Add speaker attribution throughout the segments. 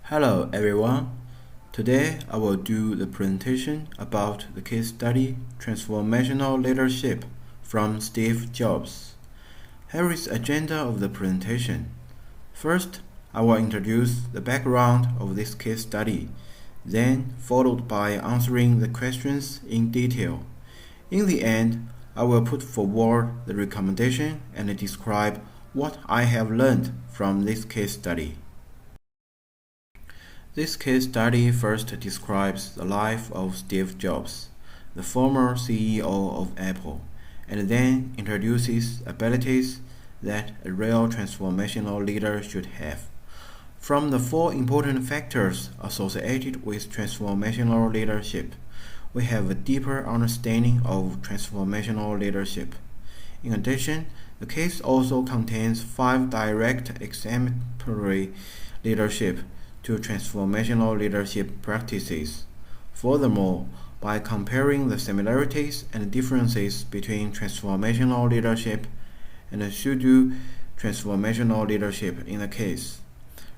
Speaker 1: Hello everyone. Today I will do the presentation about the case study Transformational Leadership from Steve Jobs. Here is the agenda of the presentation. First, I will introduce the background of this case study, then followed by answering the questions in detail. In the end, I will put forward the recommendation and describe what I have learned from this case study. This case study first describes the life of Steve Jobs, the former CEO of Apple, and then introduces abilities that a real transformational leader should have. From the four important factors associated with transformational leadership, we have a deeper understanding of transformational leadership. In addition, the case also contains 5 direct exemplary leadership to transformational leadership practices. Furthermore, by comparing the similarities and differences between transformational leadership and pseudo transformational leadership in the case,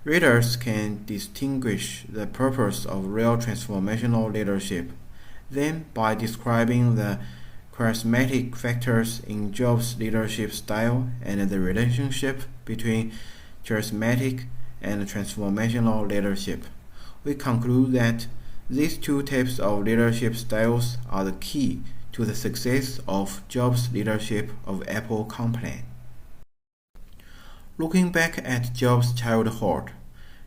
Speaker 1: readers can distinguish the purpose of real transformational leadership. Then, by describing the charismatic factors in Jobs' leadership style and the relationship between charismatic and transformational leadership, we conclude that these two types of leadership styles are the key to the success of Jobs' leadership of Apple Company. Looking back at Jobs' childhood,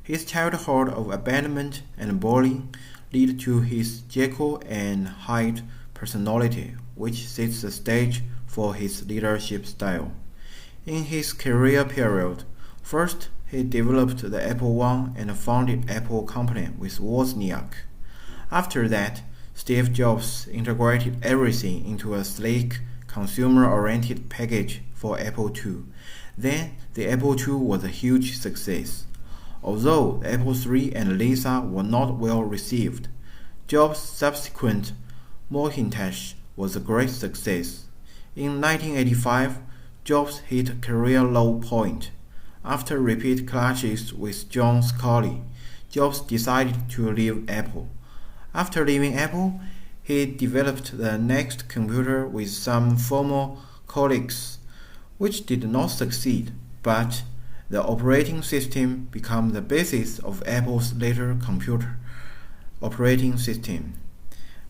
Speaker 1: his childhood of abandonment and bullying led to his Jekyll and Hyde personality, which sets the stage for his leadership style. In his career period, first he developed the Apple I and founded Apple Company with Wozniak. After that, Steve Jobs integrated everything into a sleek, consumer-oriented package for Apple II. Then, the Apple II was a huge success. Although the Apple III and Lisa were not well received, Jobs' subsequent Macintosh was a great success. In 1985, Jobs hit a career low point. After repeat clashes with John Sculley, Jobs decided to leave Apple. After leaving Apple, he developed the next computer with some former colleagues, which did not succeed, but the operating system became the basis of Apple's later computer operating system.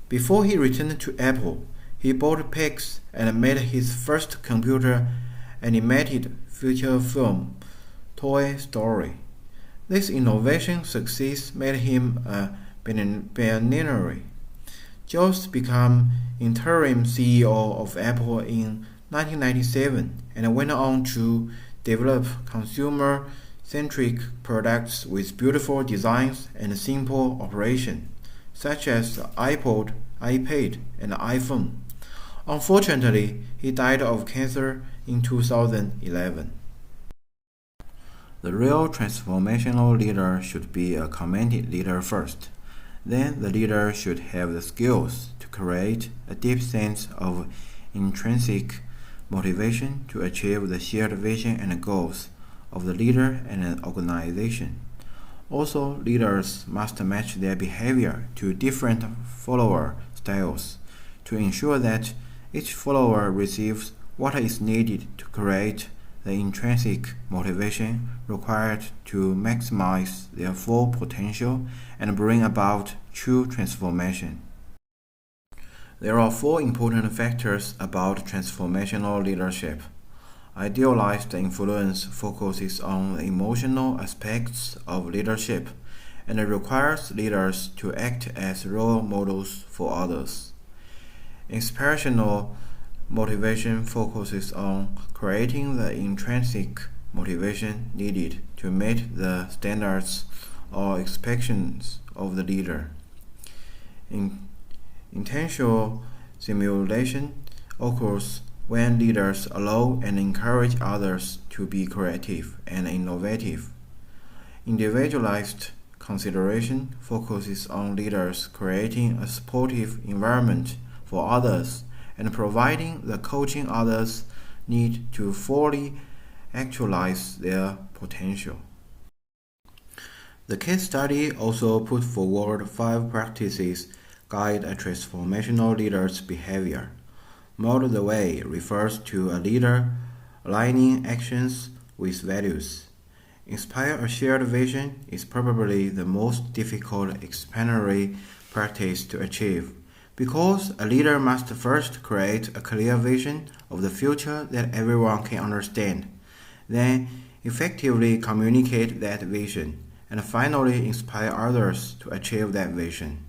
Speaker 1: Before he returned to Apple, he bought PIX and made his first computer animated feature film, Toy Story. This innovation success made him a pioneer. Jobs became interim CEO of Apple in 1997 and went on to develop consumer-centric products with beautiful designs and simple operation, such as the iPod, iPad, and iPhone. Unfortunately, he died of cancer in 2011. The real transformational leader should be a committed leader first. Then the leader should have the skills to create a deep sense of intrinsic motivation to achieve the shared vision and goals of the leader and an organization. Also, leaders must match their behavior to different follower styles to ensure that each follower receives what is needed to create the intrinsic motivation required to maximize their full potential and bring about true transformation. There are 4 important factors about transformational leadership. Idealized influence focuses on the emotional aspects of leadership and requires leaders to act as role models for others. Inspirational motivation focuses on creating the intrinsic motivation needed to meet the standards or expectations of the leader. Intentional stimulation occurs when leaders allow and encourage others to be creative and innovative. Individualized consideration focuses on leaders creating a supportive environment for others and providing the coaching others need to fully actualize their potential. The case study also put forward 5 practices guide a transformational leader's behavior. Model the way refers to a leader aligning actions with values. Inspire a shared vision is probably the most difficult explanatory practice to achieve, because a leader must first create a clear vision of the future that everyone can understand, then effectively communicate that vision, and finally inspire others to achieve that vision.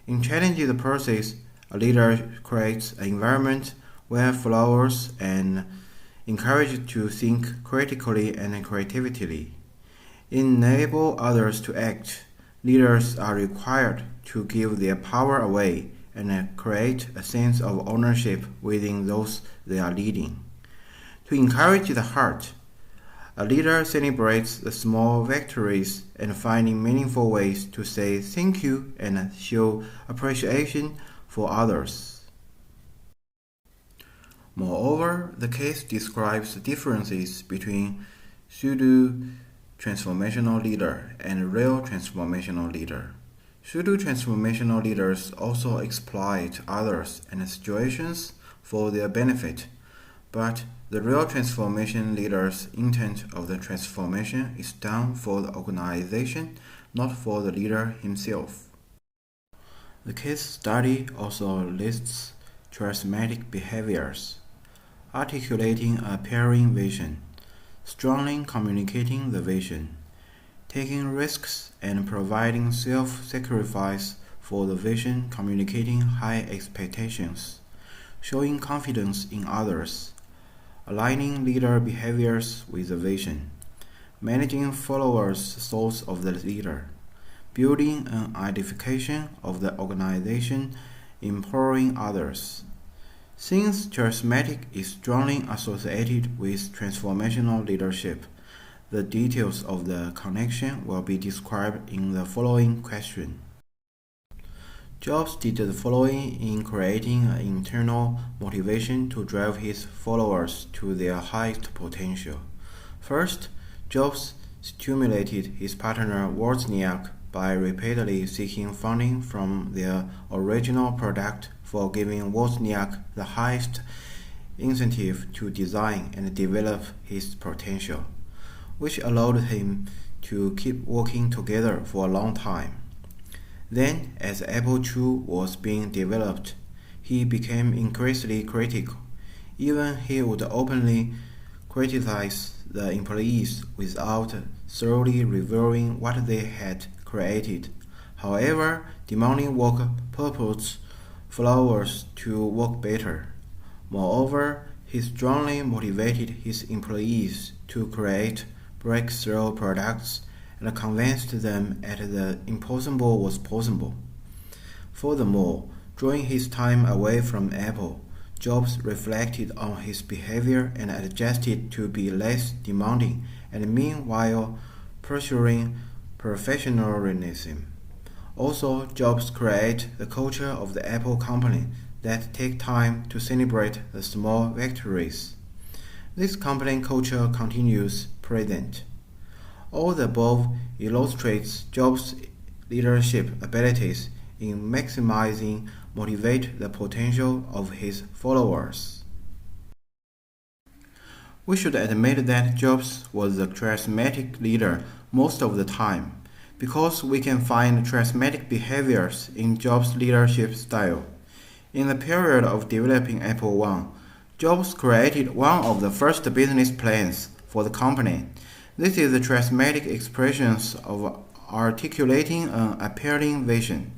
Speaker 1: In challenging the process, a leader creates an environment where followers are encouraged to think critically and creatively. Enable others to act. Leaders are required to give their power away and create a sense of ownership within those they are leading. To encourage the heart, a leader celebrates the small victories and finding meaningful ways to say thank you and show appreciation for others. Moreover, the case describes the differences between pseudo-transformational leader and real transformational leader. Pseudo-transformational leaders also exploit others and situations for their benefit, but the real transformation leader's intent of the transformation is done for the organization, not for the leader himself. The case study also lists charismatic behaviors: articulating a pairing vision, strongly communicating the vision, taking risks and providing self-sacrifice for the vision, communicating high expectations, showing confidence in others, aligning leader behaviors with the vision, managing followers' thoughts of the leader, building an edification of the organization, empowering others. Since charismatic is strongly associated with transformational leadership, the details of the connection will be described in the following question. Jobs did the following in creating an internal motivation to drive his followers to their highest potential. First, Jobs stimulated his partner Wozniak by repeatedly seeking funding from their original product for giving Wozniak the highest incentive to design and develop his potential, which allowed him to keep working together for a long time. Then, as Apple II was being developed, he became increasingly critical. Even he would openly criticize the employees without thoroughly reviewing what they had created. However, demanding work purports followers to work better. Moreover, he strongly motivated his employees to create breakthrough products and convinced them that the impossible was possible. Furthermore, during his time away from Apple, Jobs reflected on his behavior and adjusted to be less demanding and meanwhile pursuing professionalism. Also, Jobs created the culture of the Apple company that take time to celebrate the small victories. This company culture continues present. All the above illustrates Jobs' leadership abilities in maximizing motivate the potential of his followers. We should admit that Jobs was a charismatic leader most of the time, because we can find charismatic behaviors in Jobs' leadership style. In the period of developing Apple I, Jobs created one of the first business plans for the company. This is the charismatic expressions of articulating an appealing vision.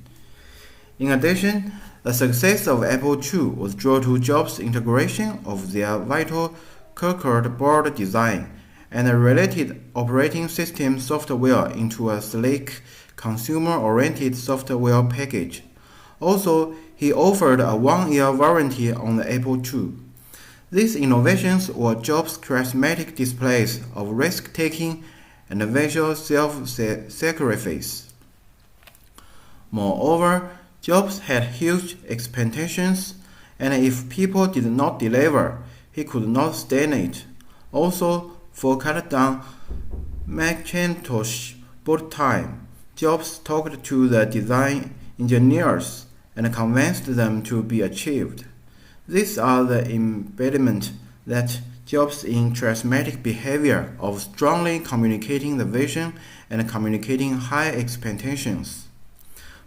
Speaker 1: In addition, the success of Apple II was due to Jobs' integration of their vital checkered board design and a related operating system software into a sleek, consumer-oriented software package. Also, he offered a 1-year warranty on the Apple II. These innovations were Jobs' charismatic displays of risk-taking and visual self-sacrifice. Moreover, Jobs had huge expectations, and if people did not deliver, he could not stand it. Also, for cut down Macintosh bought time. Jobs talked to the design engineers and convinced them to be achieved. These are the embodiment that Jobs' in charismatic behavior of strongly communicating the vision and communicating high expectations.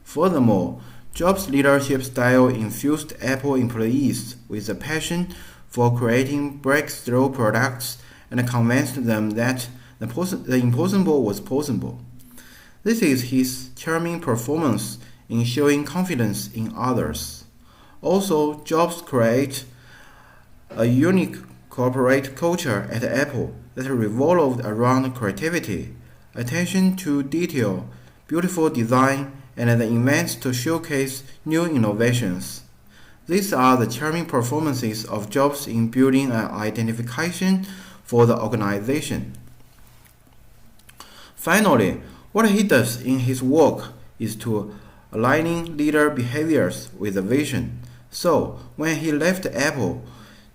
Speaker 1: Furthermore, Jobs' leadership style infused Apple employees with a passion for creating breakthrough products and convinced them that the impossible was possible. This is his charming performance in showing confidence in others. Also, Jobs created a unique corporate culture at Apple that revolved around creativity, attention to detail, beautiful design, and the events to showcase new innovations. These are the charming performances of Jobs in building an identification for the organization. Finally, what he does in his work is to aligning leader behaviors with the vision. So, when he left Apple,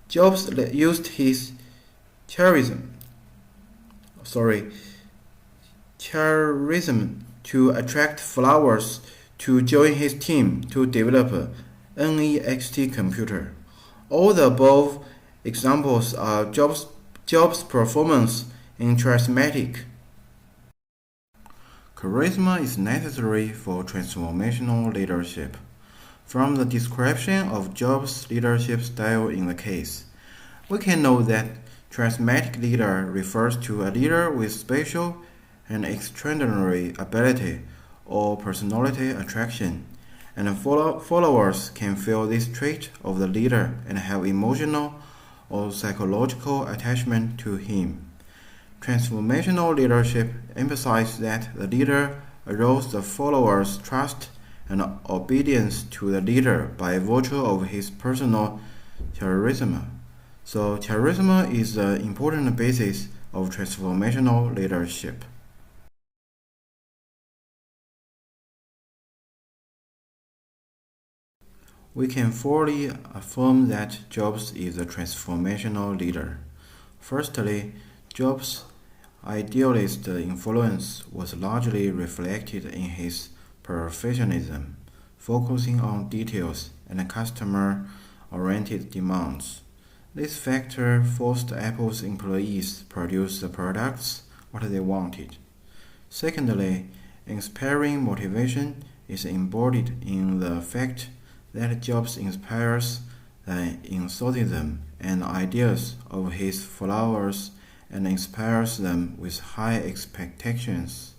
Speaker 1: Jobs used his charisma to attract Flowers to join his team to develop NEXT computer. All the above examples are Jobs' performance in charismatic. Charisma is necessary for transformational leadership. From the description of Jobs' leadership style in the case, we can know that charismatic leader refers to a leader with special and extraordinary ability or personality attraction, and followers can feel this trait of the leader and have emotional or psychological attachment to him. Transformational leadership emphasizes that the leader arouses the followers' trust and obedience to the leader by virtue of his personal charisma. So, charisma is the important basis of transformational leadership. We can fully affirm that Jobs is a transformational leader. Firstly, Jobs' idealist influence was largely reflected in his perfectionism, focusing on details and customer-oriented demands. This factor forced Apple's employees to produce the products what they wanted. Secondly, inspiring motivation is embodied in the fact that Jobs inspires the enthusiasm and ideas of his followers and inspires them with high expectations.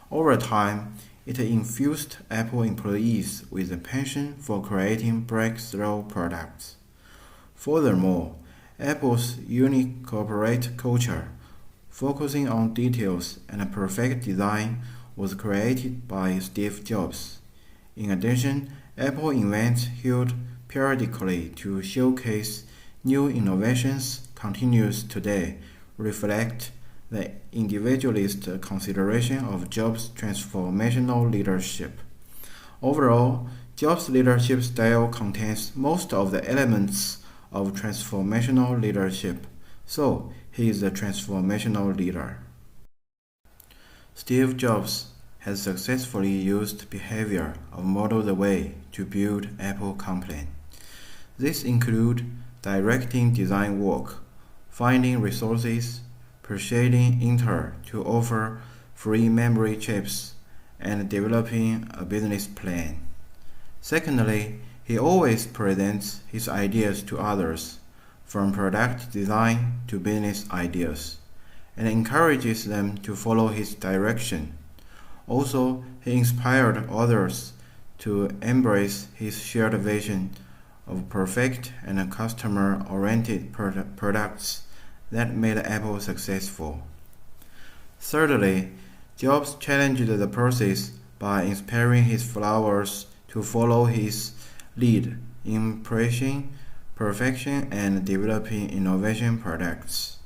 Speaker 1: Over time, it infused Apple employees with a passion for creating breakthrough products. Furthermore, Apple's unique corporate culture, focusing on details and perfect design, was created by Steve Jobs. In addition, Apple events held periodically to showcase new innovations continues today reflect the individualist consideration of Jobs' transformational leadership. Overall, Jobs' leadership style contains most of the elements of transformational leadership, so he is a transformational leader. Steve Jobs has successfully used behavior of Model the Way to build Apple Company. This include directing design work, finding resources, persuading Intel to offer free memory chips, and developing a business plan. Secondly, he always presents his ideas to others, from product design to business ideas, and encourages them to follow his direction. Also, he inspired others to embrace his shared vision of perfect and customer-oriented products that made Apple successful. Thirdly, Jobs challenged the process by inspiring his followers to follow his lead in pushing perfection and developing innovation products.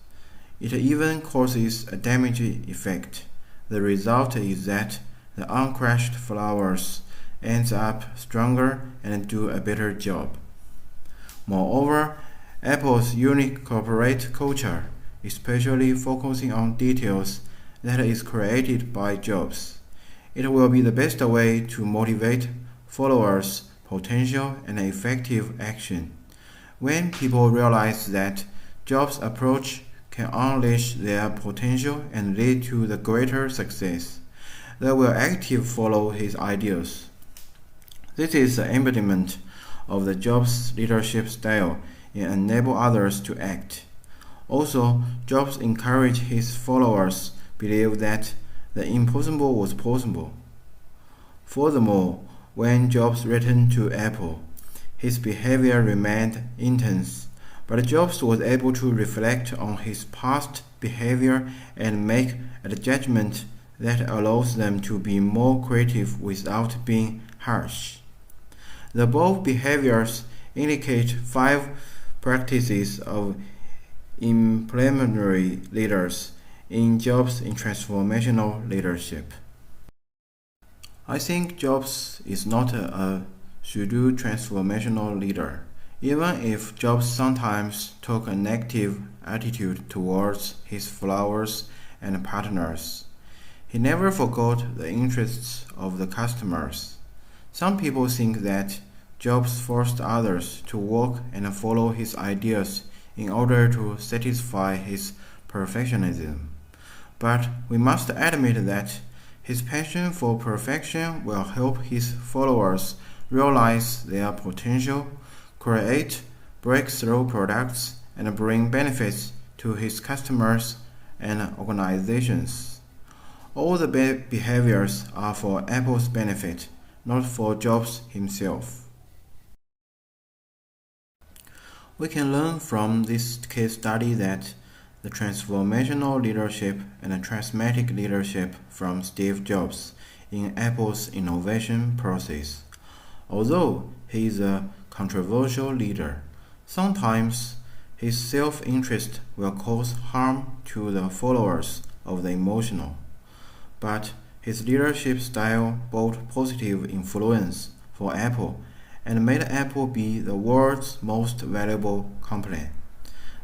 Speaker 1: It even causes a damaging effect. The result is that the uncrushed flowers ends up stronger and do a better job. Moreover, Apple's unique corporate culture, especially focusing on details that is created by Jobs. It will be the best way to motivate followers' potential and effective action. When people realize that Jobs' approach can unleash their potential and lead to the greater success, they will actively follow his ideas. This is the embodiment of the Jobs leadership style and enable others to act. Also, Jobs encouraged his followers believe that the impossible was possible. Furthermore, when Jobs returned to Apple, his behavior remained intense, but Jobs was able to reflect on his past behavior and make a judgment that allows them to be more creative without being harsh. The above behaviors indicate 5 practices of implementary leaders in Jobs in transformational leadership. I think Jobs is not a pseudo transformational leader, even if Jobs sometimes took a negative attitude towards his followers and partners. He never forgot the interests of the customers. Some people think that Jobs forced others to work and follow his ideas in order to satisfy his perfectionism. But we must admit that his passion for perfection will help his followers realize their potential, create breakthrough products, and bring benefits to his customers and organizations. All the behaviors are for Apple's benefit, not for Jobs himself. We can learn from this case study that the transformational leadership and the charismatic leadership from Steve Jobs in Apple's innovation process. Although he is a controversial leader, sometimes his self-interest will cause harm to the followers of the emotional. But his leadership style brought positive influence for Apple and made Apple be the world's most valuable company.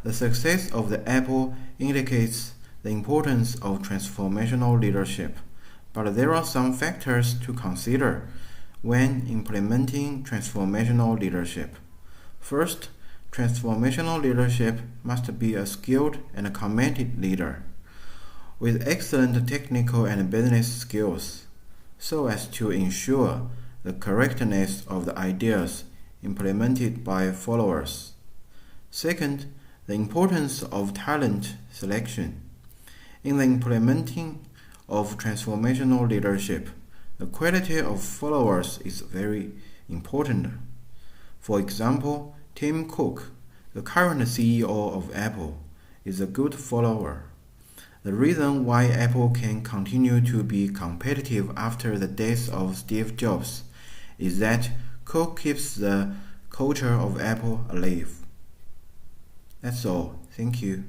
Speaker 1: The success of the Apple indicates the importance of transformational leadership, but there are some factors to consider when implementing transformational leadership. First, transformational leadership must be a skilled and committed leader with excellent technical and business skills, so as to ensure the correctness of the ideas implemented by followers. Second, the importance of talent selection. In the implementing of transformational leadership, the quality of followers is very important. For example, Tim Cook, the current CEO of Apple, is a good follower. The reason why Apple can continue to be competitive after the death of Steve Jobs is that Cook keeps the culture of Apple alive. That's all. Thank you.